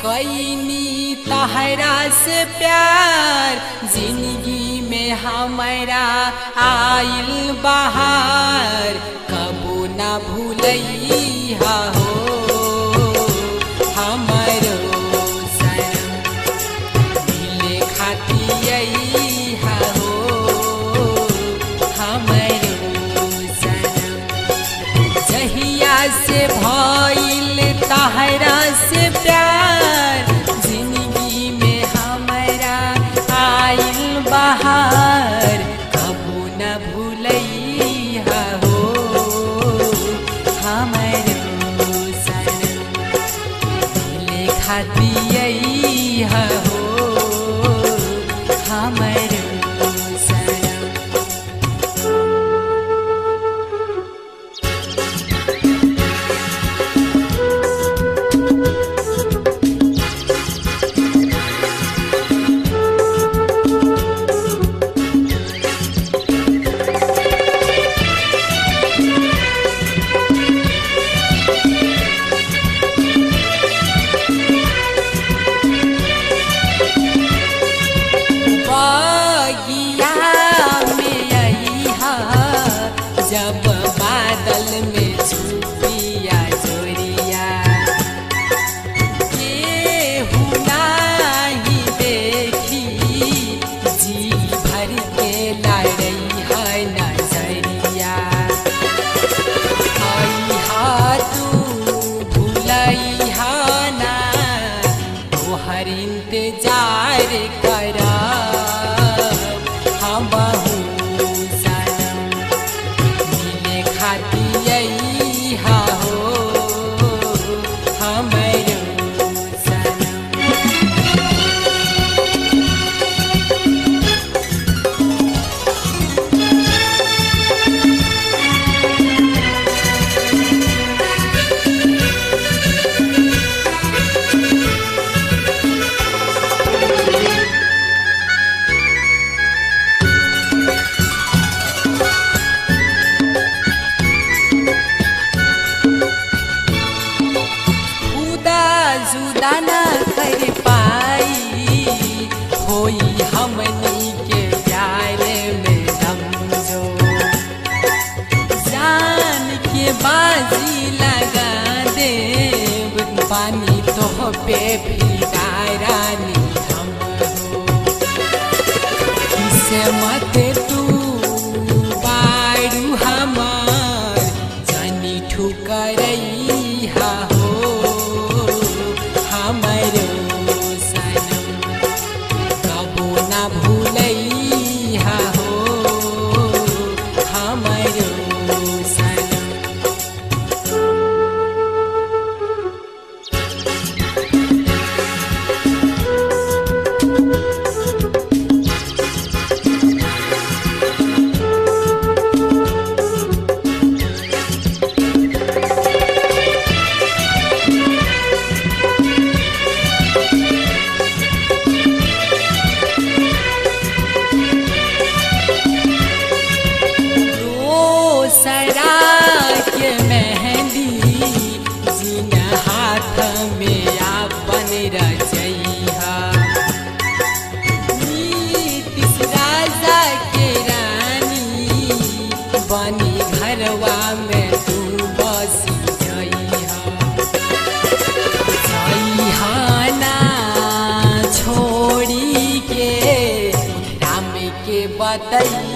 कैनी तहरा से प्यार जिंदगी में हमारा आइल बहार कबू न भूलैया हो हमारो सनम मिले खातिया हो हमारो सनम जहिया से भइल तहरा से प्यार जिंदगी में हमारा आइल बहार कबू न भूलैया हो हमारो सनम मिले खातिया हो हमारो सनम। जब बादल में छुपिया जोरिया केहू नाही देखी जी भर के लड़ई है नजरिया आइहा तू भूलैहा ना तोहर इंतजार करा हम खातिया हो हमारो सनम। जुदा न कर पाई होई हमनी के प्यार में दम जो जान के बाजी लगा देव पानी तो पे फिदा रानी हम हो किसे मत तू बारू हमार जानी ठुकरैया हो हमारो सनम कबू न भूलैया हो हमारो सनम। के मेहंदी जीना हाथ में आपन रचैया नीतीश राजा के रानी बनी घरवा में तू बसी जइहा ना छोड़ी के राम के बतैया